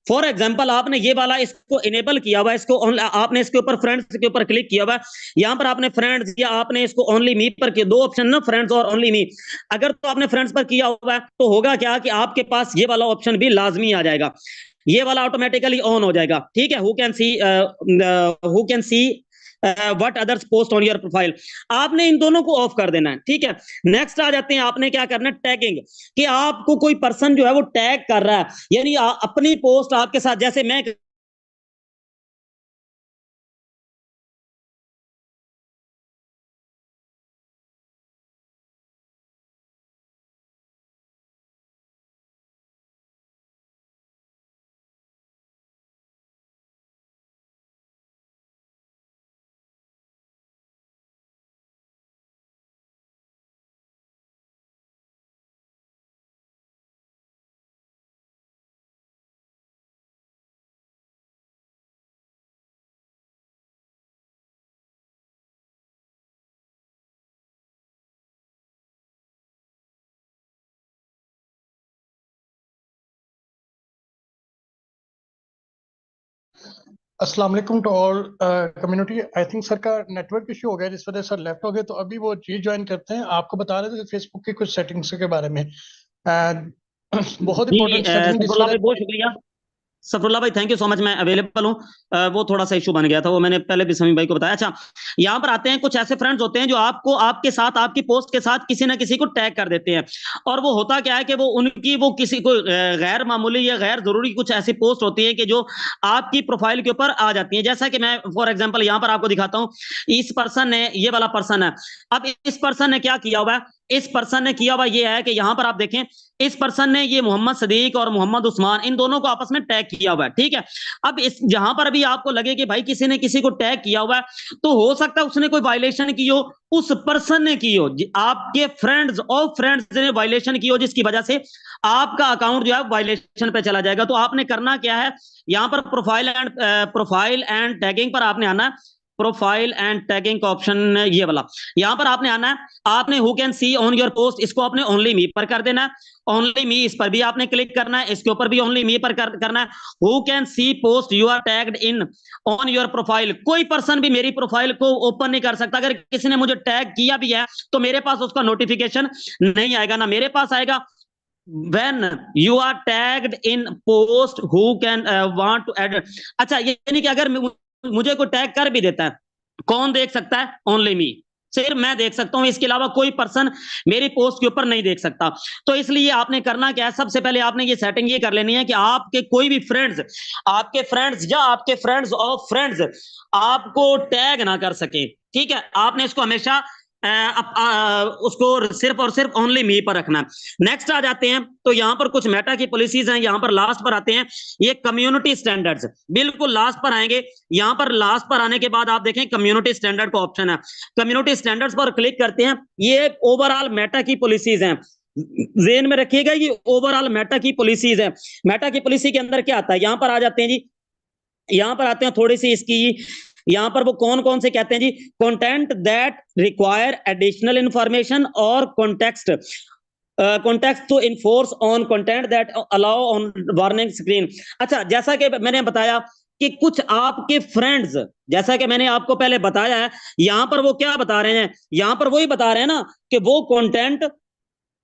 फॉर एग्जाम्पल आपने ये वाला इसको इनेबल किया हुआ, इसको आपने इसके ऊपर फ्रेंड्स के ऊपर क्लिक किया हुआ, यहां पर आपने फ्रेंड्स या आपने इसको ओनली मी पर किया, दो ऑप्शन ना, फ्रेंड्स और ओनली मी। अगर तो आपने फ्रेंड्स पर किया हुआ है तो होगा क्या कि आपके पास ये वाला ऑप्शन भी लाजमी आ जाएगा, ये वाला ऑटोमेटिकली ऑन हो जाएगा। ठीक है, who can see what others post on your profile, आपने इन दोनों को ऑफ कर देना है। ठीक है, नेक्स्ट आ जाते हैं, आपने क्या करना है? टैगिंग, कि आपको कोई पर्सन जो है वो टैग कर रहा है, यानी अपनी पोस्ट आपके साथ, जैसे मैं अस्सलाम वालेकुम to all community. I think sir का नेटवर्क इशू हो गया जिस वजह से सर लेफ्ट हो गए, तो अभी वो जी ज्वाइन करते हैं। आपको बता रहे थे फेसबुक की कुछ सेटिंग्स के बारे में। बहुत जी, इंपॉर्टेंट सेटिंग जिस सफरुल्लाह वजह भाई बहुत शुक्रिया। सफरुल्ला भाई थैंक यू सो मच, मैं अवेलेबल हूँ। वो थोड़ा सा इशू बन गया था, वो मैंने पहले भी समी भाई को बताया। अच्छा, यहाँ पर आते हैं, कुछ ऐसे फ्रेंड्स होते हैं जो आपको आपके साथ आपकी पोस्ट के साथ किसी ना किसी को टैग कर देते हैं, और वो होता क्या है कि वो किसी को गैर मामूली या गैर जरूरी कुछ ऐसी पोस्ट होती है कि जो आपकी प्रोफाइल के ऊपर आ जाती है। जैसा कि मैं फॉर एग्जाम्पल यहाँ पर आपको दिखाता हूँ, इस पर्सन ने, ये वाला पर्सन है, अब इस पर्सन ने क्या किया हुआ है? इस पर्सन ने किया हुआ ये है कि यहाँ पर आप देखें, इस पर्सन ने ये मोहम्मद सदीक और मोहम्मद उस्मान, इन दोनों को आपस में टैग किया हुआ है। ठीक है, अब इस जहां पर भी आपको लगे कि भाई किसी ने किसी को टैग किया हुआ है, तो हो सकता है उसने कोई वायलेशन की हो, उस पर्सन ने की हो, आपके फ्रेंड्स और फ्रेंड्स ने वायलेशन की हो, जिसकी वजह से आपका अकाउंट जो है वायलेशन पे चला जाएगा। तो आपने करना क्या है? यहां पर प्रोफाइल एंड टैगिंग पर आपने आना है। प्रोफाइल एंड टैगिंग का ऑप्शन ये वाला, यहां पर आपने आना है। आपने who can C on your post, इसको आपने ओनली मी पर कर देना है। ओनली मी, इस पर भी आपने क्लिक करना है, इसके ऊपर भी ओनली मी पर करना है। Who can see post you are tagged in on your profile, कोई पर्सन भी मेरी प्रोफाइल को ओपन नहीं कर सकता। अगर किसी ने मुझे टैग किया भी है तो मेरे पास उसका नोटिफिकेशन नहीं आएगा, ना मेरे पास आएगा। when you are tagged in post who can want to add। अच्छा, यानी कि अगर मुझे कोई टैग कर भी देता है, कौन देख सकता है? ओनली मी, सिर्फ मैं देख सकता हूं, इसके अलावा कोई पर्सन मेरी पोस्ट के ऊपर नहीं देख सकता। तो इसलिए आपने करना क्या है? सबसे पहले आपने ये सेटिंग ये कर लेनी है कि आपके कोई भी फ्रेंड्स, आपके फ्रेंड्स या आपके फ्रेंड्स ऑफ फ्रेंड्स आपको टैग ना कर सके। ठीक है, आपने इसको हमेशा उसको सिर्फ और सिर्फ ओनली मी पर रखना है। नेक्स्ट आ जाते हैं, तो यहाँ पर कुछ मेटा की पॉलिसीज हैं, यहाँ पर लास्ट पर आते हैं ये कम्युनिटी स्टैंडर्ड्स, बिल्कुल लास्ट पर आएंगे। यहाँ पर लास्ट पर आने के बाद आप देखें कम्युनिटी स्टैंडर्ड का ऑप्शन है, कम्युनिटी स्टैंडर्ड्स पर क्लिक करते हैं। ये ओवरऑल मेटा की पॉलिसीज हैं, ज़हन में रखिएगा, ये ओवरऑल मेटा की पॉलिसीज है। मेटा की पॉलिसी के अंदर क्या आता है, यहाँ पर आ जाते हैं जी, यहाँ पर आते हैं थोड़ी सी इसकी, यहाँ पर वो कौन कौन से कहते हैं जी, content that require additional information और context context to enforce on content that allow on warning screen. अच्छा, जैसा कि मैंने बताया कि कुछ आपके फ्रेंड्स, जैसा कि मैंने आपको पहले बताया है, यहाँ पर वो क्या बता रहे हैं, यहाँ पर वही बता रहे हैं ना कि वो कंटेंट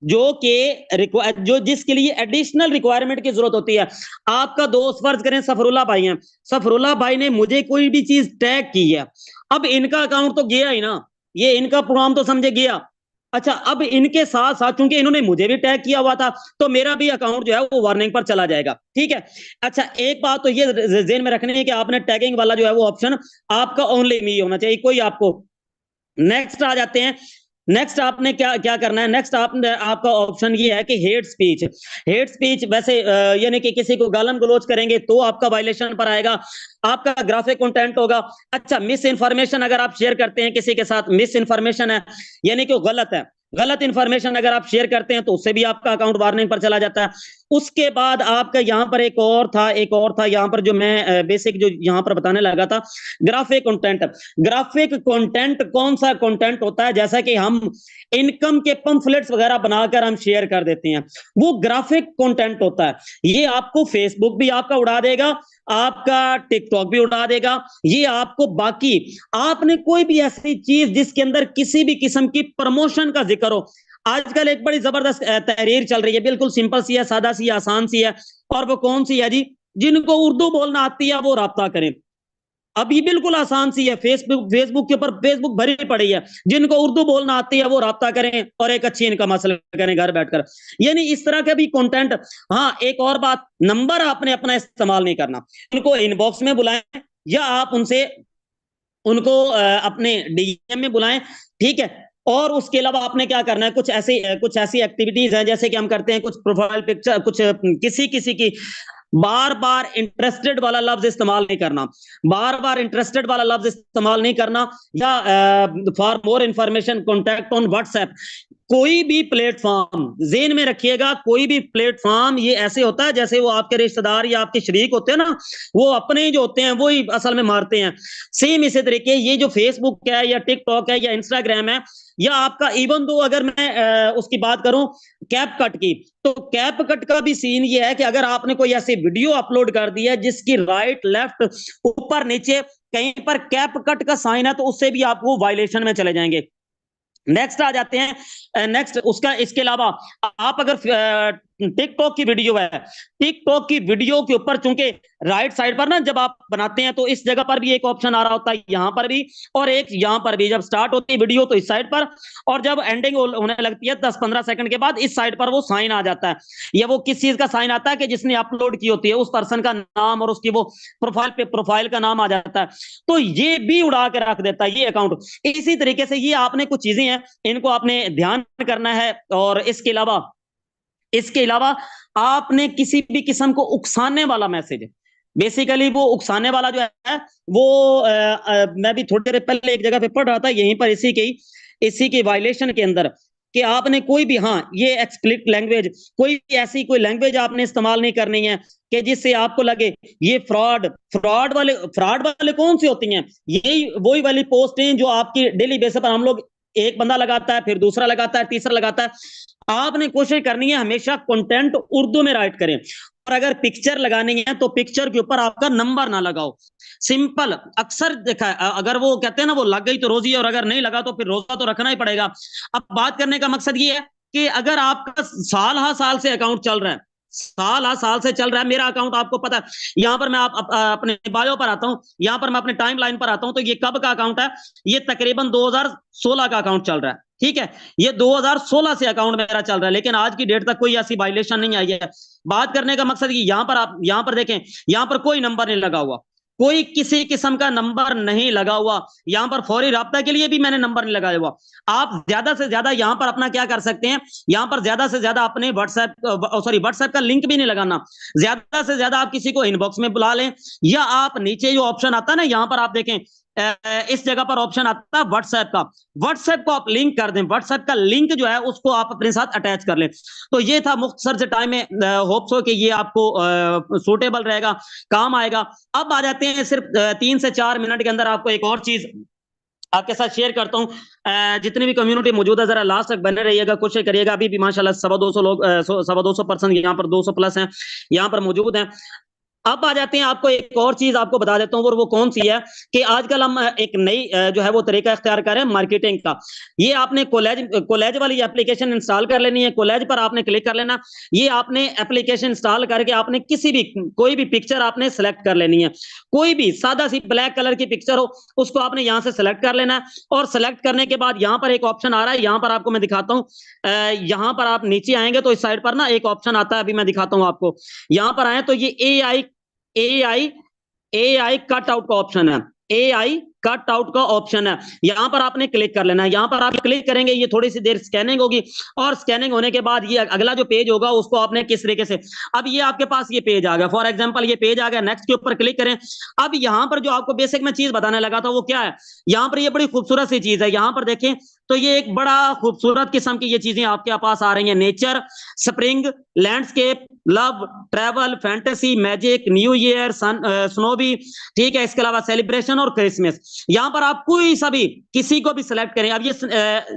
जो जिसके लिए एडिशनल रिक्वायरमेंट की जरूरत होती है। आपका दोस्त फर्ज करें सफरुल्ला भाई हैं, सफरुल्ला भाई ने मुझे कोई भी चीज टैग की है, अब इनका अकाउंट तो गया ही ना, ये इनका प्रोग्राम तो समझे गया। अच्छा, अब इनके साथ साथ चूंकि इन्होंने मुझे भी टैग किया हुआ था, तो मेरा भी अकाउंट जो है वो वार्निंग पर चला जाएगा, ठीक है। अच्छा, एक बात तो ये ज़हन में रखनी है कि आपने टैगिंग वाला जो है वो ऑप्शन आपका ओनली मी होना चाहिए, कोई आपको। नेक्स्ट आ जाते हैं, नेक्स्ट आपने क्या क्या करना है, नेक्स्ट आपका ऑप्शन ये है कि हेट स्पीच। हेट स्पीच वैसे यानी कि किसी को गालन गलौज करेंगे तो आपका वायलेशन पर आएगा, आपका ग्राफिक कंटेंट होगा। अच्छा, मिस इन्फॉर्मेशन अगर आप शेयर करते हैं किसी के साथ, मिस इन्फॉर्मेशन है यानी कि वो गलत है, गलत इन्फॉर्मेशन अगर आप शेयर करते हैं तो उससे भी आपका अकाउंट वार्निंग पर चला जाता है। उसके बाद आपका यहाँ पर एक और था यहाँ पर जो मैं बेसिक जो यहाँ पर बताने लगा था, ग्राफिक कंटेंट। ग्राफिक कंटेंट कौन सा कंटेंट होता है, जैसा कि हम इनकम के पंफलेट्स वगैरह बनाकर हम शेयर कर देते हैं, वो ग्राफिक कंटेंट होता है। ये आपको फेसबुक भी आपका उड़ा देगा, आपका टिकटॉक भी उड़ा देगा, ये आपको बाकी आपने कोई भी ऐसी चीज जिसके अंदर किसी भी किस्म की प्रमोशन का जिक्र हो। आजकल एक बड़ी जबरदस्त तहरीर चल रही है, बिल्कुल सिंपल सी है, सादा सी है, आसान सी है, और वो कौन सी है जी, जिनको उर्दू बोलना आती है वो राब्ता करें। अब ये बिल्कुल आसान सी है, फेसबुक के ऊपर फेसबुक भरी पड़ी है, जिनको उर्दू बोलना आती है वो राब्ता करें और एक अच्छी इनकम हासिल करें घर बैठकर, यानी इस तरह के भी कंटेंट। हाँ, एक और बात, नंबर आपने अपना इस्तेमाल नहीं करना, उनको इनबॉक्स में बुलाएं या आप उनको अपने डीएम में बुलाएं, ठीक है। और उसके अलावा आपने क्या करना है, कुछ ऐसी एक्टिविटीज हैं जैसे कि हम करते हैं, कुछ प्रोफाइल पिक्चर, कुछ किसी की बार बार इंटरेस्टेड वाला लफ्ज इस्तेमाल नहीं करना, बार बार इंटरेस्टेड वाला लफ्ज इस्तेमाल नहीं करना, या for more information contact on WhatsApp. कोई भी प्लेटफॉर्म ज़हन में रखिएगा, कोई भी प्लेटफॉर्म ये ऐसे होता है जैसे वो आपके रिश्तेदार या आपके शरीक होते हैं ना, वो अपने जो होते हैं वो ही असल में मारते हैं। सेम इसी तरीके ये जो फेसबुक है या टिकटॉक है या इंस्टाग्राम है या आपका, इवन दो अगर मैं उसकी बात करूं कैप कट की, तो कैप कट का भी सीन ये है कि अगर आपने कोई ऐसी वीडियो अपलोड कर दी है जिसकी राइट लेफ्ट ऊपर नीचे कहीं पर कैप कट का साइन है, तो उससे भी आप वो वायलेशन में चले जाएंगे। नेक्स्ट आ जाते हैं, नेक्स्ट उसका, इसके अलावा आप अगर टिकटॉक की वीडियो है, टिकटॉक की वीडियो के ऊपर चूंकि राइट साइड पर ना जब आप बनाते हैं तो इस जगह पर भी एक ऑप्शन आ रहा होता है, यहां पर भी और एक यहां पर भी। जब स्टार्ट होती है वीडियो तो इस साइड पर, और जब एंडिंग होने लगती है 10-15 सेकंड के बाद इस साइड पर वो साइन आ जाता है। या वो किस चीज का साइन आता है कि जिसने अपलोड की होती है उस पर्सन का नाम और उसकी वो प्रोफाइल का नाम आ जाता है, तो ये भी उड़ा के रख देता है ये अकाउंट। इसी तरीके से ये आपने कुछ चीजें हैं, इनको आपने ध्यान करना है। और इसके अलावा आपने किसी भी किस्म को उकसाने वाला मैसेज, बेसिकली वो उकसाने वाला जो है वो मैं भी थोड़ी देर पहले एक जगह पे पढ़ रहा था, यहीं पर इसी की वायलेशन के अंदर, कि आपने कोई भी, हाँ, ये एक्सप्लिसिट लैंग्वेज, कोई कोई लैंग्वेज आपने इस्तेमाल नहीं करनी है कि जिससे आपको लगे ये फ्रॉड वाले कौन सी होती हैं, यही वही वाली पोस्टें जो आपकी डेली बेसिस पर हम लोग, एक बंदा लगाता है फिर दूसरा लगाता है तीसरा लगाता है। आपने कोशिश करनी है हमेशा कंटेंट उर्दू में राइट करें, और अगर पिक्चर लगानी है तो पिक्चर के ऊपर आपका नंबर ना लगाओ, सिंपल। अक्सर देखा है, अगर वो कहते हैं ना वो लग गई तो रोजी, और अगर नहीं लगा तो फिर रोजा तो रखना ही पड़ेगा। अब बात करने का मकसद ये है कि अगर आपका साल से अकाउंट चल रहा है, साल से चल रहा है, मेरा अकाउंट आपको पता है, यहां पर मैं अपने बायो पर आता हूं, यहां पर मैं अपने टाइम लाइन पर आता हूं, तो ये कब का अकाउंट है, ये तकरीबन 2016 का अकाउंट चल रहा है, ठीक है। ये 2016 से अकाउंट मेरा चल रहा है, लेकिन आज की डेट तक कोई ऐसी वायलेशन नहीं आई है। बात करने का मकसद ये, यहां पर देखें, यहां पर कोई नंबर नहीं लगा हुआ, कोई किसी किस्म का नंबर नहीं लगा हुआ, यहाँ पर फौरी राब्ता के लिए भी मैंने नंबर नहीं लगाया हुआ। आप ज्यादा से ज्यादा यहाँ पर अपना क्या कर सकते हैं, यहाँ पर ज्यादा से ज्यादा अपने व्हाट्सएप का लिंक भी नहीं लगाना, ज्यादा से ज्यादा आप किसी को इनबॉक्स में बुला लें, या आप नीचे जो ऑप्शन आता है ना, यहाँ पर आप देखें इस जगह पर ऑप्शन आता है व्हाट्सएप का, व्हाट्सएप को आप लिंक कर दें, व्हाट्सएप का लिंक जो है उसको आप अपने साथ अटैच कर लें। तो ये था मुख्तसर से टाइम में, होप सो कि ये आपको सूटेबल रहेगा, काम आएगा। अब आ जाते हैं सिर्फ 3 से 4 मिनट के अंदर आपको एक और चीज आपके साथ शेयर करता हूं। जितनी भी कम्युनिटी मौजूद है जरा लास्ट तक बने रहिएगा, कोशिश करिएगा। अभी भी माशाल्लाह 250 लोग 250 यहाँ पर 200 प्लस हैं यहाँ पर मौजूद हैं। अब आ जाते हैं, आपको एक और चीज आपको बता देता हूं, और वो कौन सी है कि आजकल हम एक नई जो है वो तरीका इख्तियार कर रहे हैं मार्केटिंग का। ये आपने कोलैज वाली एप्लीकेशन इंस्टॉल कर लेनी है, कोलैज पर आपने क्लिक कर लेना। ये आपने एप्लीकेशन इंस्टॉल करके आपने कोई भी पिक्चर आपने सेलेक्ट कर लेनी है, कोई भी सादा सी ब्लैक कलर की पिक्चर हो उसको आपने यहाँ से सेलेक्ट कर लेना है। और सेलेक्ट करने के बाद यहाँ पर एक ऑप्शन आ रहा है, यहाँ पर आपको मैं दिखाता हूँ। यहाँ पर आप नीचे आएंगे तो इस साइड पर ना एक ऑप्शन आता है, अभी मैं दिखाता हूँ आपको। यहाँ पर आए तो ये AI कट आउट का ऑप्शन है, AI कट आउट का ऑप्शन है, यहां पर आपने क्लिक कर लेना है। यहां पर आप क्लिक करेंगे, ये थोड़ी सी देर स्कैनिंग होगी, और स्कैनिंग होने के बाद ये अगला जो पेज होगा उसको आपने किस तरीके से, अब ये आपके पास ये पेज आ गया, फॉर एग्जांपल ये पेज आ गया, नेक्स्ट के ऊपर क्लिक करें। अब यहां पर जो आपको बेसिक में चीज बताने लगा था वो क्या है, यहां पर ये बड़ी खूबसूरत सी चीज है। यहां पर देखें तो ये एक बड़ा खूबसूरत किस्म की ये चीजें आपके पास आ रही हैं, nature, spring, landscape, love, travel, fantasy, magic, new year, snowy, ठीक है, इसके अलावा सेलिब्रेशन और क्रिसमस। यहां पर आप कोई सा भी किसी को भी सिलेक्ट करें। अब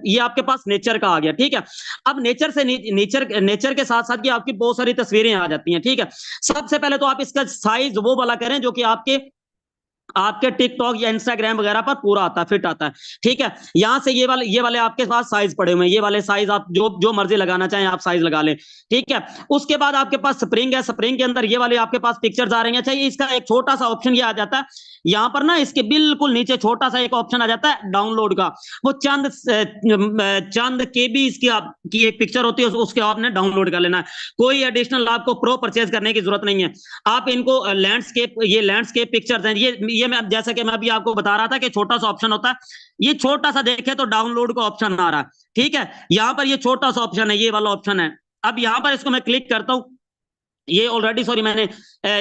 ये आपके पास नेचर का आ गया, ठीक है। अब नेचर से नेचर के साथ साथ ये आपकी बहुत सारी तस्वीरें आ जाती हैं, ठीक है। सबसे पहले तो आप इसका साइज वो वाला करें जो कि आपके टिकटॉक या इंस्टाग्राम वगैरह पर पूरा आता है, फिट आता है, ठीक है। यहां से ये वाले आपके पास साइज पड़े हुए हैं, ये वाले साइज आप जो मर्जी लगाना चाहें आप साइज लगा लें, ठीक है। उसके बाद आपके पास स्प्रिंग है, स्प्रिंग के अंदर ये वाले आपके पास पिक्चर्स आ रही हैं। अच्छा, इसका एक छोटा सा ऑप्शन ये आ जाता है, यहां पर ना इसके बिल्कुल नीचे छोटा सा एक ऑप्शन आ जाता है डाउनलोड का। वो चंद केबी की एक पिक्चर होती है, उसके आपने डाउनलोड कर लेना है। कोई एडिशनल आपको प्रो परचेज करने की जरूरत नहीं है। आप इनको लैंडस्केप पिक्चर्स हैं, ये मैं जैसा कि मैं अभी आपको बता रहा था कि छोटा सा ऑप्शन होता है, ये छोटा सा देखे तो डाउनलोड का ऑप्शन आ रहा है, ठीक है। यहां पर ये छोटा सा ऑप्शन है, ये वाला ऑप्शन है। अब यहां पर इसको मैं क्लिक करता हूं, ये ऑलरेडी मैंने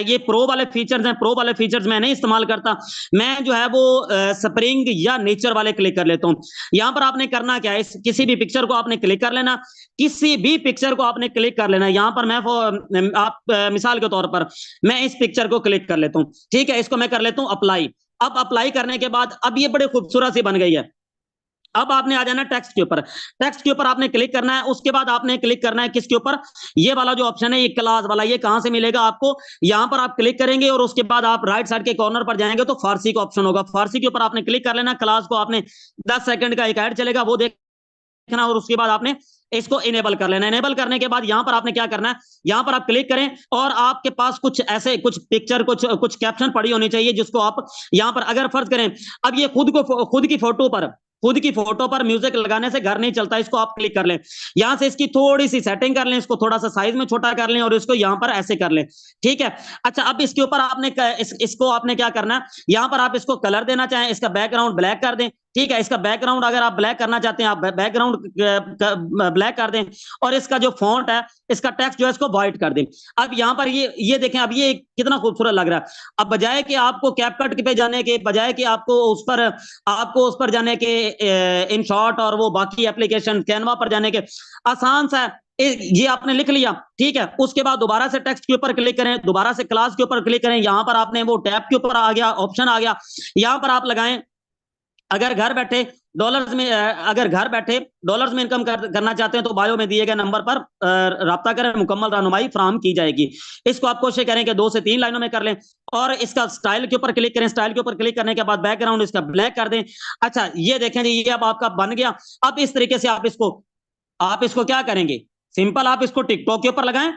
ये प्रो वाले फीचर्स हैं, प्रो वाले फीचर्स मैं नहीं इस्तेमाल करता, मैं जो है वो स्प्रिंग या नेचर वाले क्लिक कर लेता हूं। यहां पर आपने करना क्या है, किसी भी पिक्चर को आपने क्लिक कर लेना, किसी भी पिक्चर को आपने क्लिक कर लेना। यहां पर मैं मिसाल के तौर पर मैं इस पिक्चर को क्लिक कर लेता हूं, ठीक है। इसको मैं कर लेता हूं अप्लाई। अब अप्लाई करने के बाद अब ये बड़े खूबसूरत सी बन गई है। अब आपने आ जाना टेक्स्ट के ऊपर, टेक्स्ट के ऊपर आपने क्लिक करना है। उसके बाद आपने क्लिक करना है किसके ऊपर, ये वाला जो ऑप्शन है, ये क्लास वाला, ये कहां से मिलेगा आपको, यहां पर आप क्लिक करेंगे और उसके बाद आप राइट साइड के कॉर्नर पर जाएंगे तो फारसी का ऑप्शन होगा, फारसी के ऊपर आपने क्लिक कर लेना। क्लास को आपने 10 सेकंड का एक ऐड चलेगा वो देखना, और उसके बाद आपने इसको इनेबल कर लेना। इनेबल करने के बाद यहां पर आपने क्या करना है, यहां पर आप क्लिक करें और आपके पास कुछ ऐसे कुछ पिक्चर कुछ कैप्शन पड़ी होनी चाहिए जिसको आप यहां पर, अगर फर्ज करें अब ये खुद की फोटो पर म्यूजिक लगाने से घर नहीं चलता, इसको आप क्लिक कर लें, यहां से इसकी थोड़ी सी सेटिंग कर लें, इसको थोड़ा सा साइज में छोटा कर लें और इसको यहां पर ऐसे कर लें, ठीक है। अच्छा, अब इसके ऊपर आपने इसको आपने क्या करना है, यहां पर आप इसको कलर देना चाहें, इसका बैकग्राउंड ब्लैक कर दें, ठीक है। इसका बैकग्राउंड अगर आप ब्लैक करना चाहते हैं, आप बैकग्राउंड ब्लैक कर दें, और इसका जो फॉन्ट है, इसका टेक्स्ट जो है इसको व्हाइट कर दें। अब यहां पर ये देखें, अब ये कितना खूबसूरत लग रहा है। अब बजाय कि आपको कैपकट पे जाने के, बजाय कि आपको उस पर जाने के इन शॉर्ट और वो बाकी एप्लीकेशन कैनवा पर जाने के, आसान सा ये आपने लिख लिया, ठीक है। उसके बाद दोबारा से टेक्स्ट के ऊपर क्लिक करें, दोबारा से क्लास के ऊपर क्लिक करें, यहां पर आपने वो टैब के ऊपर आ गया ऑप्शन आ गया, यहां पर आप लगाएं अगर घर बैठे डॉलर्स में इनकम करना चाहते हैं तो बायो में दिए गए नंबर पर राब्ता करें, मुकम्मल रहनुमाई फराहम की जाएगी। इसको आप कोशिश करें कि 2 से 3 लाइनों में कर लें, और इसका स्टाइल के ऊपर क्लिक करें, स्टाइल के ऊपर क्लिक करने के बाद बैकग्राउंड इसका ब्लैक कर दें। अच्छा, ये देखें जी, ये अब आपका बन गया। अब इस तरीके से आप इसको क्या करेंगे, सिंपल आप इसको टिकटॉक के ऊपर लगाएं,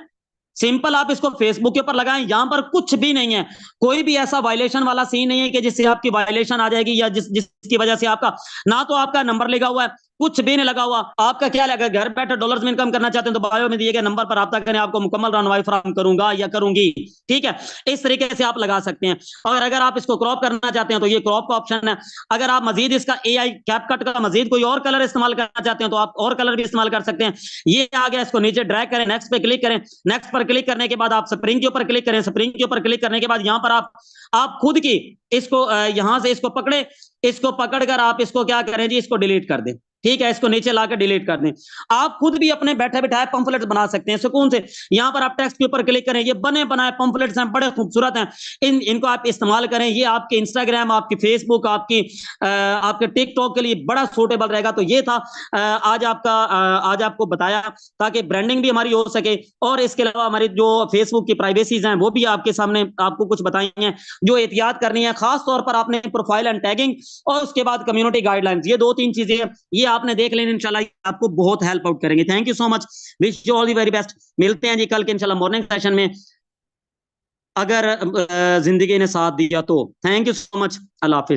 सिंपल आप इसको फेसबुक के ऊपर लगाएं। यहां पर कुछ भी नहीं है, कोई भी ऐसा वायलेशन वाला सीन नहीं है कि जिससे आपकी वायलेशन आ जाएगी या जिसकी वजह से आपका ना तो आपका नंबर लिखा हुआ है, कुछ भी नहीं लगा हुआ। आपका क्या लगा, घर बैठे डॉलर्स में इनकम करना चाहते हैं तो बायो में दिए गए नंबर पर रब्ता करें, आपको मुकम्मल रहनुमाई फराहम करूंगा या करूंगी। ठीक है, इस तरीके से आप लगा सकते हैं। और अगर आप इसको क्रॉप करना चाहते हैं तो ये क्रॉप का ऑप्शन है। अगर आप मजीद इसका AI कैपकट का मजीद कोई और कलर इस्तेमाल करना चाहते हैं तो आप और कलर भी इस्तेमाल कर सकते हैं। ये आ गया, इसको नीचे ड्रैग करें, नेक्स्ट पे क्लिक करें। नेक्स्ट पर क्लिक करने के बाद आप स्प्रिंग के ऊपर क्लिक करें। स्प्रिंग के ऊपर क्लिक करने के बाद यहाँ पर आप खुद की इसको यहां से इसको पकड़े, इसको पकड़कर आप इसको क्या करें जी, इसको डिलीट कर दें। ठीक है, इसको नीचे लाकर डिलीट कर दें। आप खुद भी अपने बैठे बैठाए पंफलेट्स बना सकते हैं सुकून से। यहां पर आप टेक्स्ट के ऊपर क्लिक करें, ये बने बनाए पंफलेट्स हैं, बड़े खूबसूरत हैं। इनको आप इस्तेमाल करें। ये आपके इंस्टाग्राम, आपकी फेसबुक, आपके टिकटॉक के लिए बड़ा सूटेबल रहेगा। तो ये था आज आपको बताया ताकि ब्रांडिंग भी हमारी हो सके, और इसके अलावा हमारी जो फेसबुक की प्राइवेसीज हैं वो भी आपके सामने आपको कुछ बताई हैं जो एहतियात करनी है। खास तौर पर आपने प्रोफाइल एंड टैगिंग और उसके बाद कम्युनिटी गाइडलाइंस, ये 2-3 चीजें ये आपने देख लेनी, इंशाल्लाह आपको बहुत हेल्प आउट करेंगे। Thank you so much, wish you all the very best. मिलते हैं जी कल के इंशाल्लाह मॉर्निंग सेशन में, अगर जिंदगी ने साथ दिया तो। Thank you so much, Allah Hafiz.